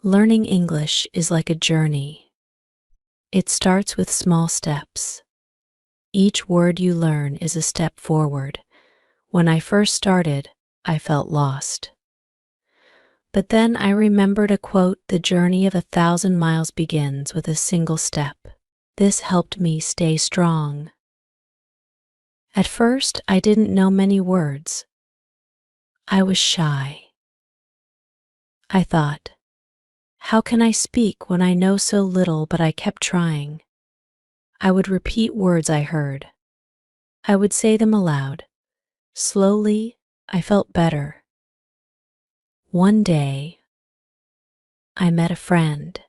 Learning English is like a journey. It starts with small steps. Each word you learn is a step forward. When I first started, I felt lost. But then I remembered a quote, "The journey of 1,000 miles begins with a single step." This helped me stay strong. At first, I didn't know many words. I was shy. I thought, how can I speak when I know so little? But I kept trying. I would repeat words I heard. I would say them aloud. Slowly, I felt better. One day, I met a friend.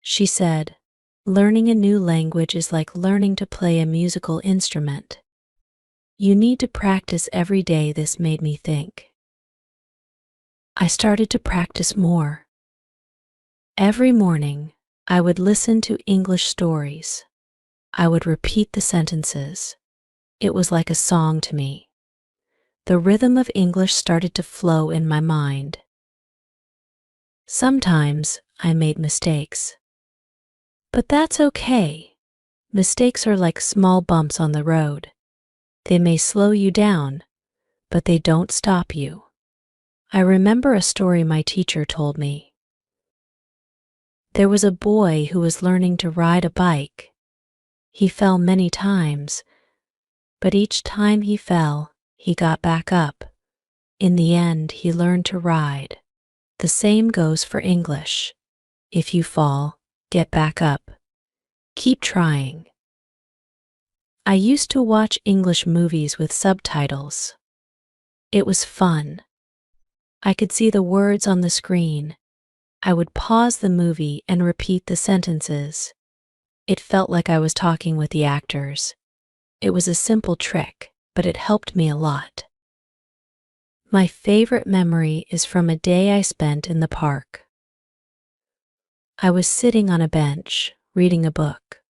She said, "Learning a new language is like learning to play a musical instrument. You need to practice every day." This made me think. I started to practice more. Every morning, I would listen to English stories. I would repeat the sentences. It was like a song to me. The rhythm of English started to flow in my mind. Sometimes I made mistakes. But that's okay. Mistakes are like small bumps on the road. They may slow you down, but they don't stop you. I remember a story my teacher told me. There was a boy who was learning to ride a bike. He fell many times, but each time he fell, he got back up. In the end, he learned to ride. The same goes for English. If you fall, get back up. Keep trying. I used to watch English movies with subtitles. It was fun. I could see the words on the screen. I would pause the movie and repeat the sentences. It felt like I was talking with the actors. It was a simple trick, but it helped me a lot. My favorite memory is from a day I spent in the park. I was sitting on a bench, reading a book.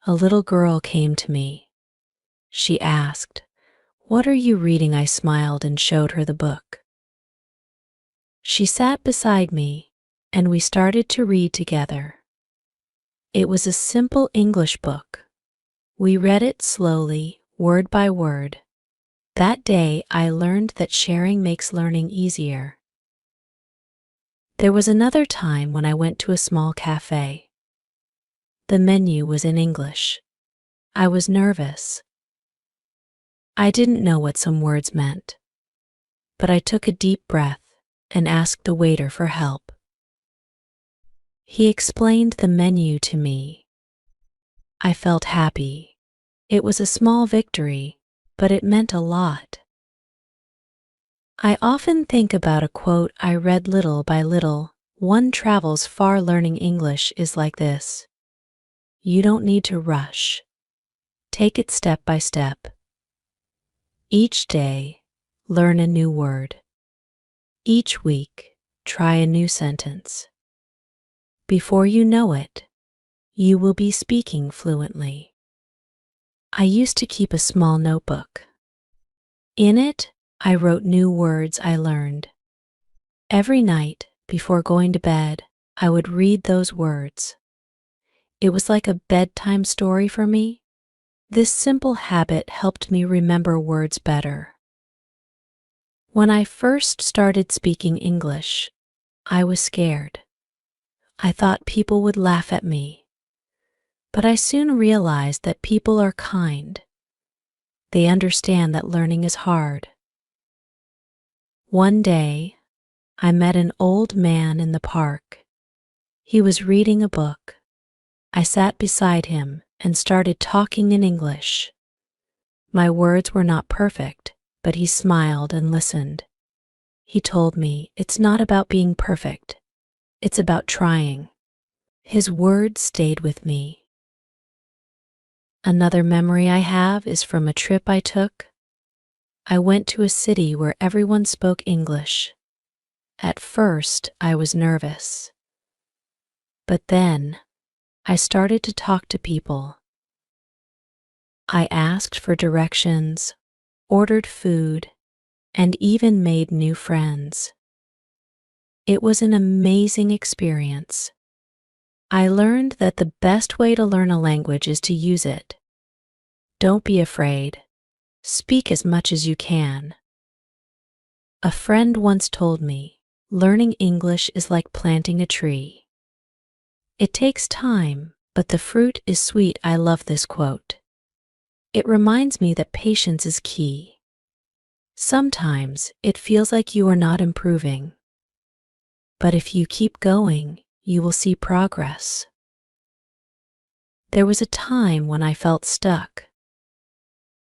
A little girl came to me. She asked, "What are you reading?" I smiled and showed her the book. She sat beside me, and we started to read together. It was a simple English book. We read it slowly, word by word. That day, I learned that sharing makes learning easier. There was another time when I went to a small cafe. The menu was in English. I was nervous. I didn't know what some words meant, but I took a deep breath and asked the waiter for help. He explained the menu to me. I felt happy. It was a small victory, but it meant a lot. I often think about a quote I read little by little. One travels far. Learning English is like this. You don't need to rush. Take it step by step. Each day, learn a new word. Each week, try a new sentence. Before you know it, you will be speaking fluently. I used to keep a small notebook. In it, I wrote new words I learned. Every night, before going to bed, I would read those words. It was like a bedtime story for me. This simple habit helped me remember words better. When I first started speaking English, I was scared. I thought people would laugh at me. But I soon realized that people are kind. They understand that learning is hard. One day, I met an old man in the park. He was reading a book. I sat beside him and started talking in English. My words were not perfect, but he smiled and listened. He told me, "It's not about being perfect. It's about trying." His words stayed with me. Another memory I have is from a trip I took. I went to a city where everyone spoke English. At first, I was nervous. But then, I started to talk to people. I asked for directions, ordered food, and even made new friends. It was an amazing experience. I learned that the best way to learn a language is to use it. Don't be afraid. Speak as much as you can. A friend once told me, learning English is like planting a tree. It takes time, but the fruit is sweet. I love this quote. It reminds me that patience is key. Sometimes it feels like you are not improving. But if you keep going, you will see progress. There was a time when I felt stuck.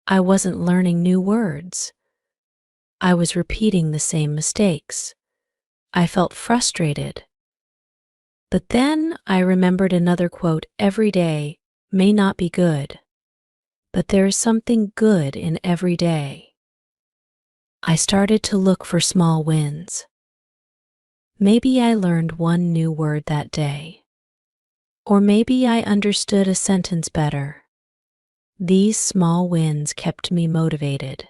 I wasn't learning new words. I was repeating the same mistakes. I felt frustrated. But then I remembered another quote: every day may not be good, but there is something good in every day. I started to look for small wins. Maybe I learned one new word that day. Or maybe I understood a sentence better. These small wins kept me motivated.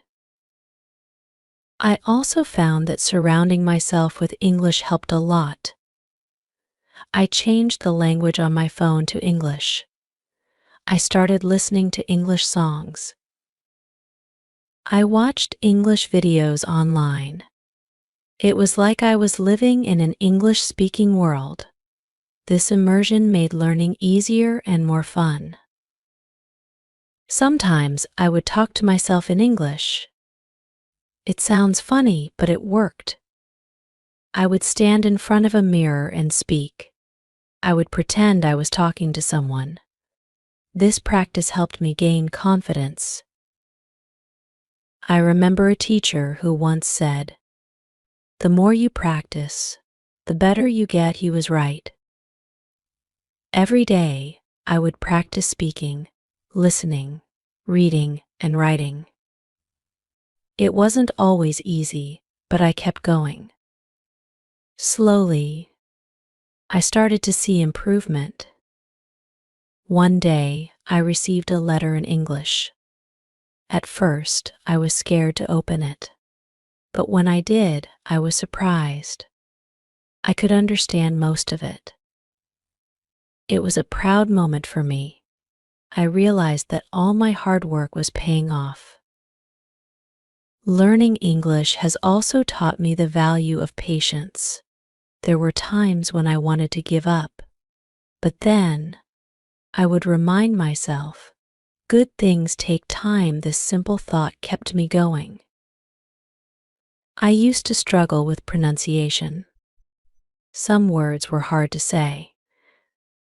I also found that surrounding myself with English helped a lot. I changed the language on my phone to English. I started listening to English songs. I watched English videos online. It was like I was living in an English-speaking world. This immersion made learning easier and more fun. Sometimes I would talk to myself in English. It sounds funny, but it worked. I would stand in front of a mirror and speak. I would pretend I was talking to someone. This practice helped me gain confidence. I remember a teacher who once said, "The more you practice, the better you get." He was right. Every day, I would practice speaking, listening, reading, and writing. It wasn't always easy, but I kept going. Slowly, I started to see improvement. One day, I received a letter in English. At first, I was scared to open it. But when I did, I was surprised. I could understand most of it. It was a proud moment for me. I realized that all my hard work was paying off. Learning English has also taught me the value of patience. There were times when I wanted to give up, but then I would remind myself, good things take time. This simple thought kept me going. I used to struggle with pronunciation. Some words were hard to say,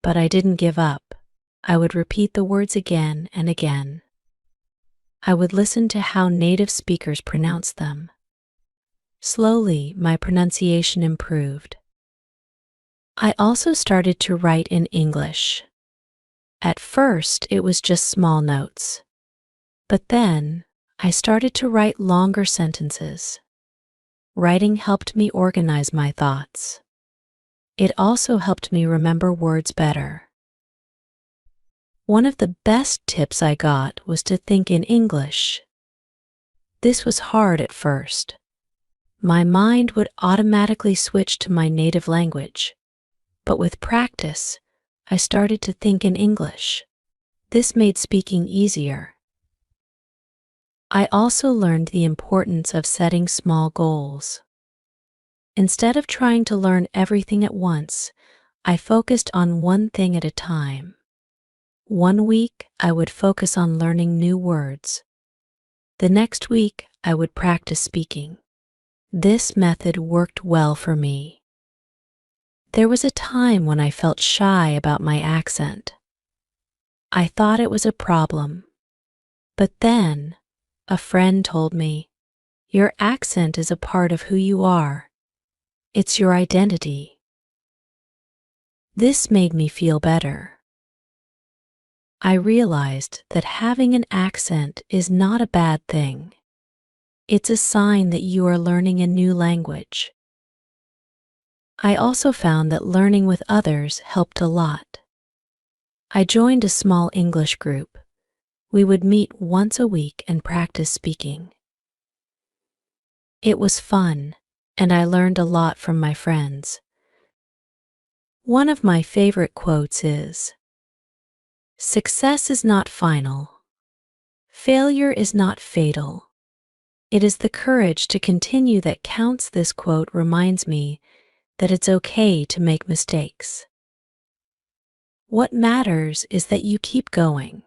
but I didn't give up. I would repeat the words again and again. I would listen to how native speakers pronounced them. Slowly, my pronunciation improved. I also started to write in English. At first, it was just small notes. But then, I started to write longer sentences. Writing helped me organize my thoughts. It also helped me remember words better. One of the best tips I got was to think in English. This was hard at first. My mind would automatically switch to my native language. But with practice, I started to think in English. This made speaking easier. I also learned the importance of setting small goals. Instead of trying to learn everything at once, I focused on one thing at a time. One week, I would focus on learning new words. The next week, I would practice speaking. This method worked well for me. There was a time when I felt shy about my accent. I thought it was a problem. But then, a friend told me, "Your accent is a part of who you are. It's your identity." This made me feel better. I realized that having an accent is not a bad thing. It's a sign that you are learning a new language. I also found that learning with others helped a lot. I joined a small English group. We would meet once a week and practice speaking. It was fun, and I learned a lot from my friends. One of my favorite quotes is, "Success is not final. Failure is not fatal. It is the courage to continue that counts." This quote reminds me that it's okay to make mistakes. What matters is that you keep going.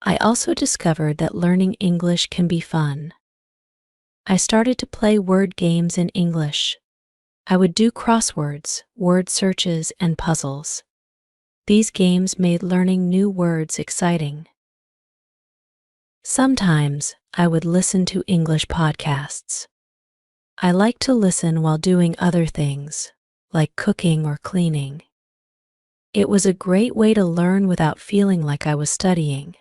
I also discovered that learning English can be fun. I started to play word games in English. I would do crosswords, word searches, and puzzles. These games made learning new words exciting. Sometimes I would listen to English podcasts. I like to listen while doing other things, like cooking or cleaning. It was a great way to learn without feeling like I was studying.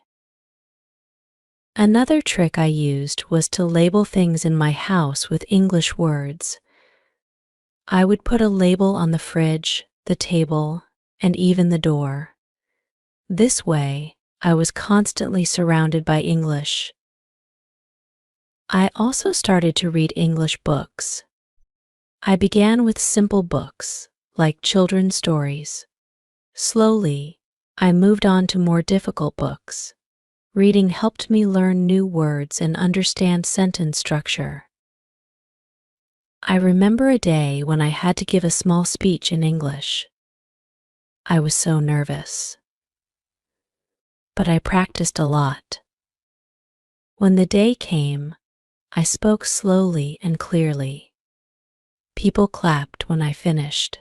Another trick I used was to label things in my house with English words. I would put a label on the fridge, the table, and even the door. This way, I was constantly surrounded by English. I also started to read English books. I began with simple books, like children's stories. Slowly, I moved on to more difficult books. Reading helped me learn new words and understand sentence structure. I remember a day when I had to give a small speech in English. I was so nervous. But I practiced a lot. When the day came, I spoke slowly and clearly. People clapped when I finished.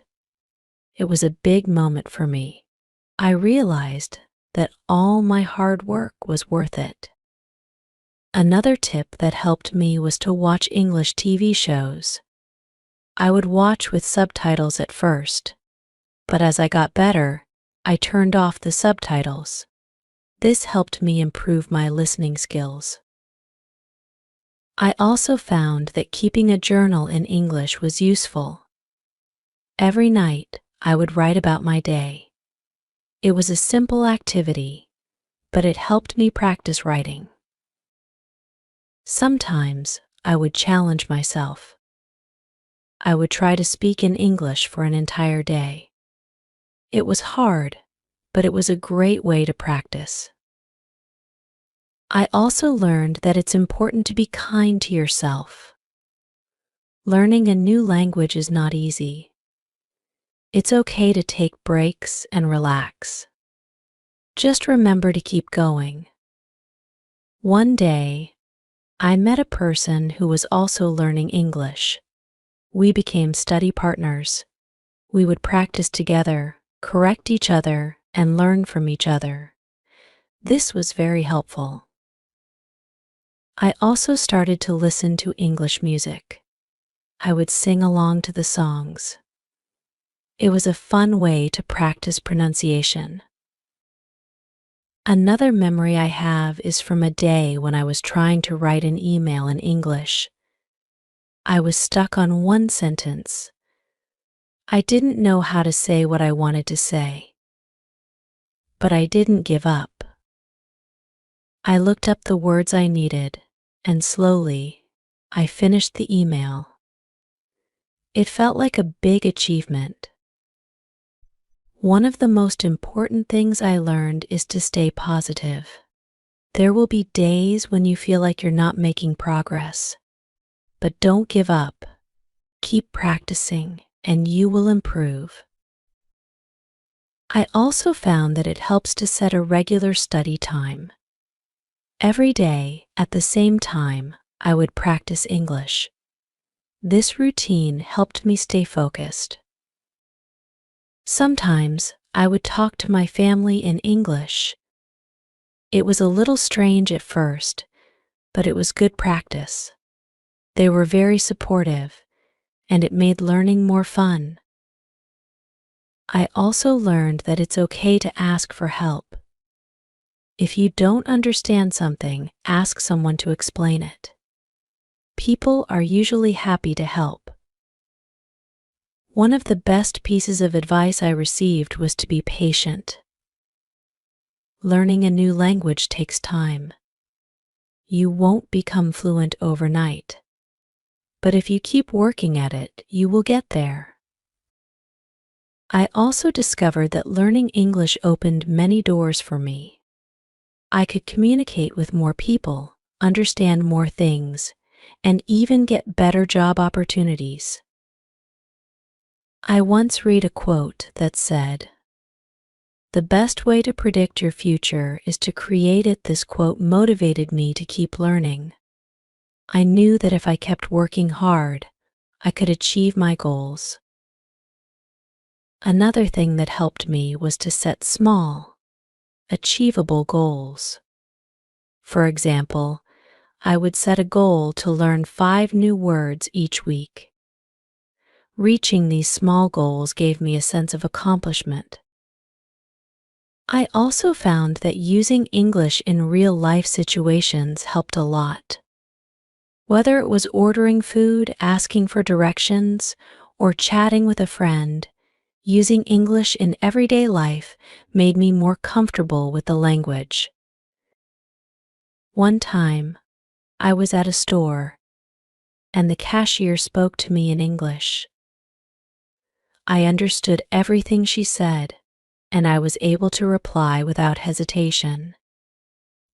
It was a big moment for me. I realized that all my hard work was worth it. Another tip that helped me was to watch English TV shows. I would watch with subtitles at first, but as I got better, I turned off the subtitles. This helped me improve my listening skills. I also found that keeping a journal in English was useful. Every night, I would write about my day. It was a simple activity, but it helped me practice writing. Sometimes I would challenge myself. I would try to speak in English for an entire day. It was hard, but it was a great way to practice. I also learned that it's important to be kind to yourself. Learning a new language is not easy. It's okay to take breaks and relax. Just remember to keep going. One day, I met a person who was also learning English. We became study partners. We would practice together, correct each other, and learn from each other. This was very helpful. I also started to listen to English music. I would sing along to the songs. It was a fun way to practice pronunciation. Another memory I have is from a day when I was trying to write an email in English. I was stuck on one sentence. I didn't know how to say what I wanted to say. But I didn't give up. I looked up the words I needed, and slowly, I finished the email. It felt like a big achievement. One of the most important things I learned is to stay positive. There will be days when you feel like you're not making progress. But don't give up. Keep practicing, and you will improve. I also found that it helps to set a regular study time. Every day, at the same time, I would practice English. This routine helped me stay focused. Sometimes, I would talk to my family in English. It was a little strange at first, but it was good practice. They were very supportive, and it made learning more fun. I also learned that it's okay to ask for help. If you don't understand something, ask someone to explain it. People are usually happy to help. One of the best pieces of advice I received was to be patient. Learning a new language takes time. You won't become fluent overnight. but if you keep working at it, you will get there. I also discovered that learning English opened many doors for me. I could communicate with more people, understand more things, and even get better job opportunities. I once read a quote that said, "The best way to predict your future is to create it." This quote motivated me to keep learning. I knew that if I kept working hard, I could achieve my goals. Another thing that helped me was to set small, achievable goals. For example, I would set a goal to learn 5 new words each week. Reaching these small goals gave me a sense of accomplishment. I also found that using English in real-life situations helped a lot. Whether it was ordering food, asking for directions, or chatting with a friend, using English in everyday life made me more comfortable with the language. One time, I was at a store, and the cashier spoke to me in English. I understood everything she said, and I was able to reply without hesitation.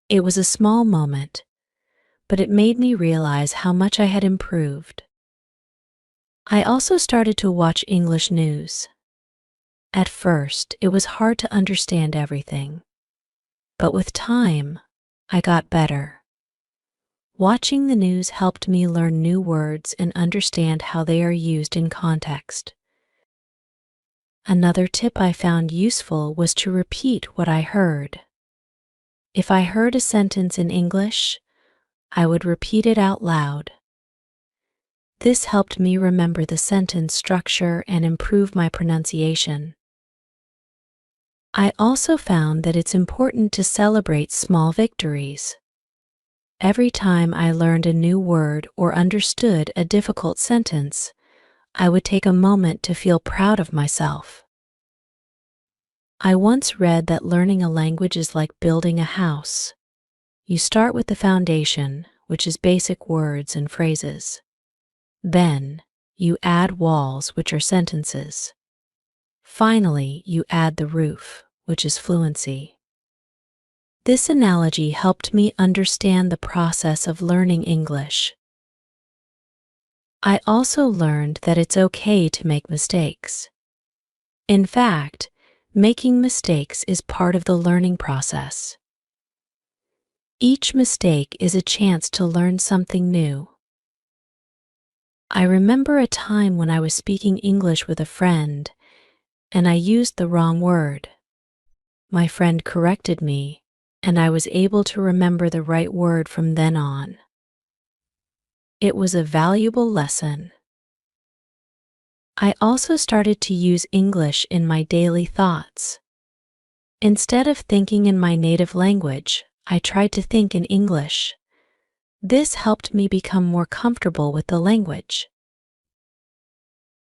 It was a small moment, but it made me realize how much I had improved. I also started to watch English news. At first, it was hard to understand everything, but with time, I got better. Watching the news helped me learn new words and understand how they are used in context. Another tip I found useful was to repeat what I heard. If I heard a sentence in English, I would repeat it out loud. This helped me remember the sentence structure and improve my pronunciation. I also found that it's important to celebrate small victories. Every time I learned a new word or understood a difficult sentence, I would take a moment to feel proud of myself. I once read that learning a language is like building a house. You start with the foundation, which is basic words and phrases. Then, you add walls, which are sentences. Finally, you add the roof, which is fluency. This analogy helped me understand the process of learning English. I also learned that it's okay to make mistakes. In fact, making mistakes is part of the learning process. Each mistake is a chance to learn something new. I remember a time when I was speaking English with a friend, and I used the wrong word. My friend corrected me, and I was able to remember the right word from then on. It was a valuable lesson. I also started to use English in my daily thoughts. Instead of thinking in my native language, I tried to think in English. This helped me become more comfortable with the language.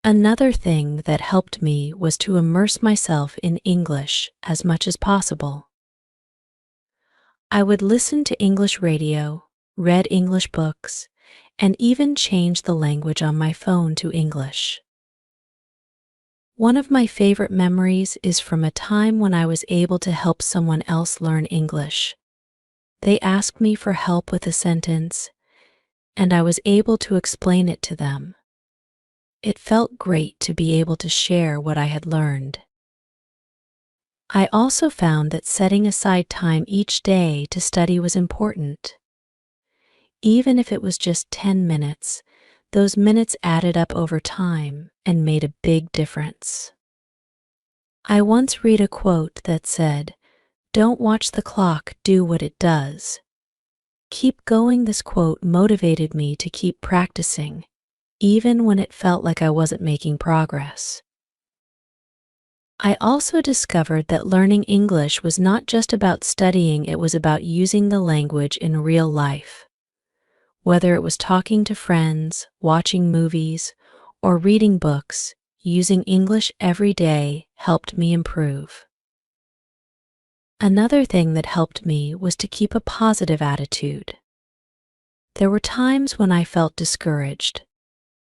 Another thing that helped me was to immerse myself in English as much as possible. I would listen to English radio, read English books, and even change the language on my phone to English. One of my favorite memories is from a time when I was able to help someone else learn English. They asked me for help with a sentence, and I was able to explain it to them. It felt great to be able to share what I had learned. I also found that setting aside time each day to study was important. Even if it was just 10 minutes, those minutes added up over time and made a big difference. I once read a quote that said, "Don't watch the clock, do what it does." Keep going. This quote motivated me to keep practicing, even when it felt like I wasn't making progress. I also discovered that learning English was not just about studying, it was about using the language in real life. Whether it was talking to friends, watching movies, or reading books, using English every day helped me improve. Another thing that helped me was to keep a positive attitude. There were times when I felt discouraged,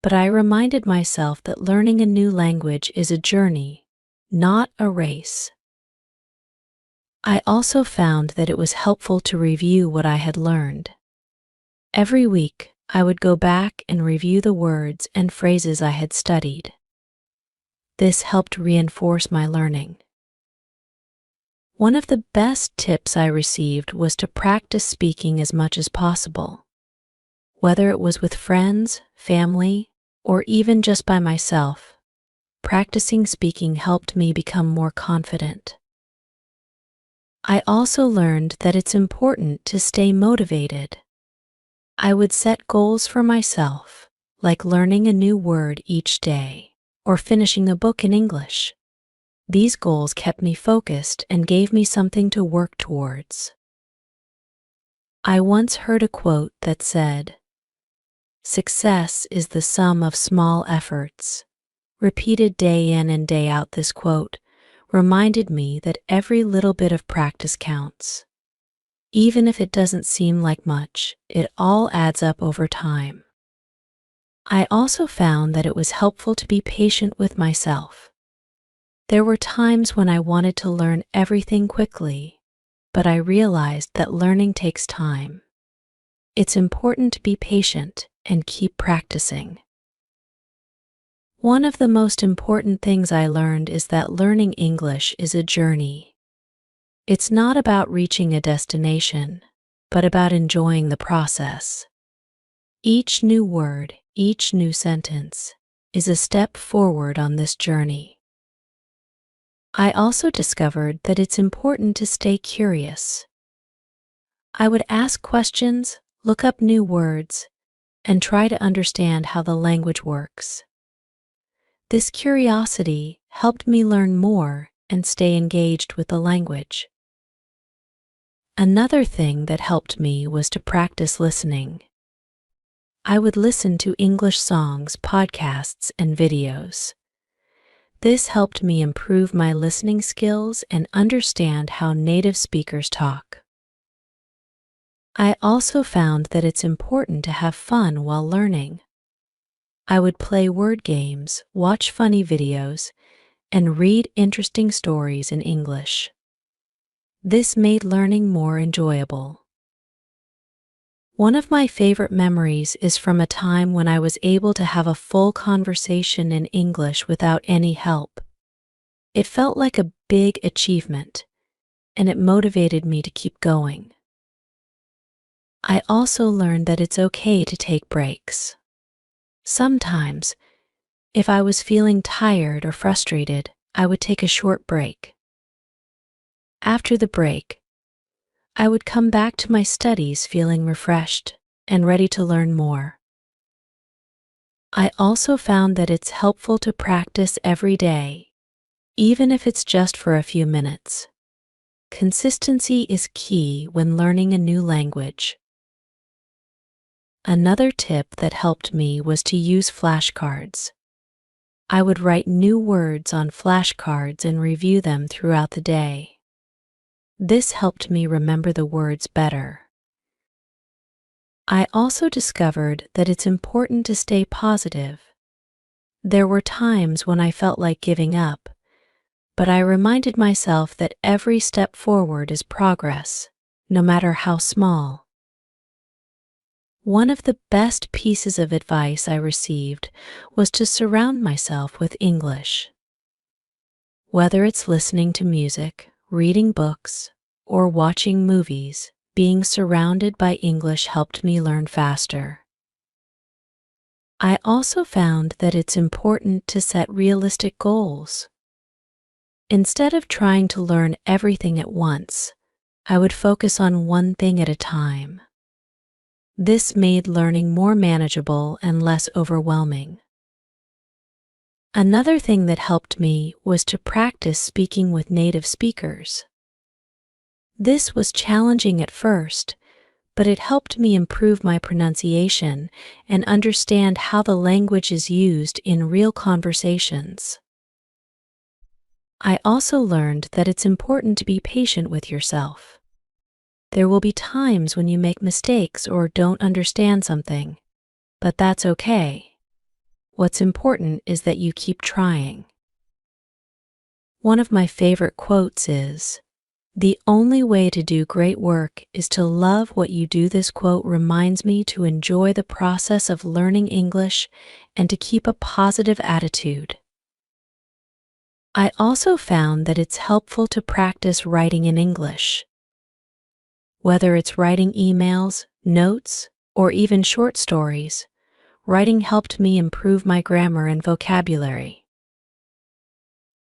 but I reminded myself that learning a new language is a journey, not a race. I also found that it was helpful to review what I had learned. Every week, I would go back and review the words and phrases I had studied. This helped reinforce my learning. One of the best tips I received was to practice speaking as much as possible. Whether it was with friends, family, or even just by myself, practicing speaking helped me become more confident. I also learned that it's important to stay motivated. I would set goals for myself, like learning a new word each day or finishing a book in English. These goals kept me focused and gave me something to work towards. I once heard a quote that said, "Success is the sum of small efforts." Repeated day in and day out, this quote reminded me that every little bit of practice counts. Even if it doesn't seem like much, it all adds up over time. I also found that it was helpful to be patient with myself. There were times when I wanted to learn everything quickly, but I realized that learning takes time. It's important to be patient and keep practicing. One of the most important things I learned is that learning English is a journey. It's not about reaching a destination, but about enjoying the process. Each new word, each new sentence, is a step forward on this journey. I also discovered that it's important to stay curious. I would ask questions, look up new words, and try to understand how the language works. This curiosity helped me learn more and stay engaged with the language. Another thing that helped me was to practice listening. I would listen to English songs, podcasts, and videos. This helped me improve my listening skills and understand how native speakers talk. I also found that it's important to have fun while learning. I would play word games, watch funny videos, and read interesting stories in English. This made learning more enjoyable. One of my favorite memories is from a time when I was able to have a full conversation in English without any help. It felt like a big achievement, and it motivated me to keep going. I also learned that it's okay to take breaks. Sometimes, if I was feeling tired or frustrated, I would take a short break. After the break, I would come back to my studies feeling refreshed and ready to learn more. I also found that it's helpful to practice every day, even if it's just for a few minutes. Consistency is key when learning a new language. Another tip that helped me was to use flashcards. I would write new words on flashcards and review them throughout the day. This helped me remember the words better. I also discovered that it's important to stay positive. There were times when I felt like giving up, but I reminded myself that every step forward is progress, no matter how small. One of the best pieces of advice I received was to surround myself with English. Whether it's listening to music, reading books, or watching movies, being surrounded by English helped me learn faster. I also found that it's important to set realistic goals. Instead of trying to learn everything at once, I would focus on one thing at a time. This made learning more manageable and less overwhelming. Another thing that helped me was to practice speaking with native speakers. This was challenging at first, but it helped me improve my pronunciation and understand how the language is used in real conversations. I also learned that it's important to be patient with yourself. There will be times when you make mistakes or don't understand something, but that's okay. What's important is that you keep trying. One of my favorite quotes is, "The only way to do great work is to love what you do." This quote reminds me to enjoy the process of learning English and to keep a positive attitude. I also found that it's helpful to practice writing in English. Whether it's writing emails, notes, or even short stories, writing helped me improve my grammar and vocabulary.